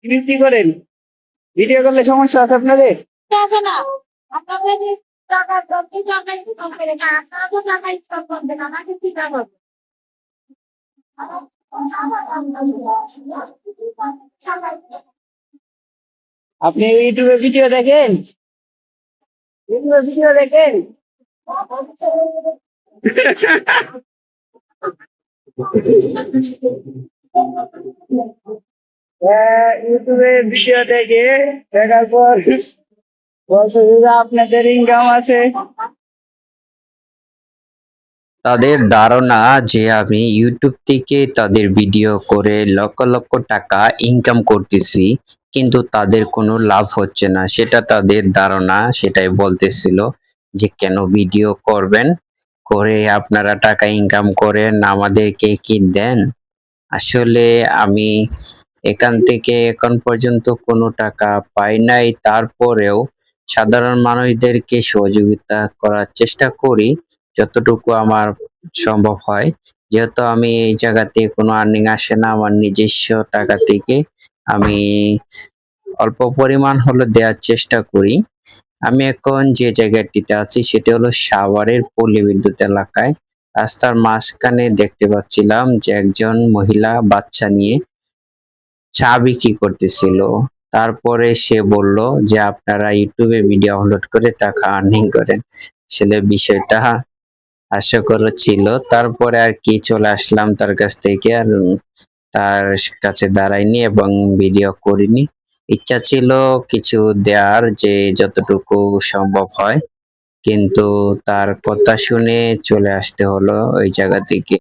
কি করেন? ভিডিও করলে সমস্যা আছে আপনাদের? আছে না আপনাদের টাকা দরকার টাকা ইনকাম করে না আপনারা তো টাকা ইনকাম করবেন আমাকে কি টাকা আপনি ইউটিউবে ভিডিও দেখেন? ইউটিউবে ভিডিও দেখেন? ইউটিউবে ভিডিও দেখে দেখার পর বলছে যে আপনাদের ইনকাম আছে। তাদের ধারণা যে আমি ইউটিউব থেকে তাদের ভিডিও করে লক্ষ লক্ষ টাকা ইনকাম করতেছি, কিন্তু তাদের কোনো লাভ হচ্ছে না, সেটা তাদের ধারণা। সেটাই বলতেছিল যে কেন ভিডিও করবেন, করে আপনারা টাকা ইনকাম করেন, আমাদেরকে কি দেন। আসলে আমি এখান থেকে এখন পর্যন্ত কোনো টাকা পাই নাই, তারপরেও সাধারণ মানুষদেরকে সহযোগিতা করার চেষ্টা করি যতটুকু আমার সম্ভব হয়। যেহেতু আমি এই জায়গাতে কোনো আর্নিং আসে না, আমার নিজস্ব টাকা থেকে আমি অল্প পরিমাণ হলো দেওয়ার চেষ্টা করি। আমি এখন যে জায়গাটিতে আছি সেটা হলো সাভারের পল্লী বিদ্যুৎ এলাকায়। রাস্তার মাঝখানে দেখতে পাচ্ছিলাম যে একজন মহিলা বাচ্চা নিয়ে চা বিক্রি করতেছিল। তারপরে সে বলল যে আপনারা ইউটিউবে ভিডিও আপলোড করে টাকা আর্নিং করেন। আসলে বিষয়টা হাস্যকর ছিল। তারপরে আর কি চলে আসলাম তার কাছ থেকে, আর তার কাছে দাঁড়াইনি এবং ভিডিও করিনি। ইচ্ছা ছিল কিছু দেওয়ার, যে যতটুকু সম্ভব হয়, কিন্তু তার কথা শুনে চলে আসতে হলো ওই জায়গা থেকে।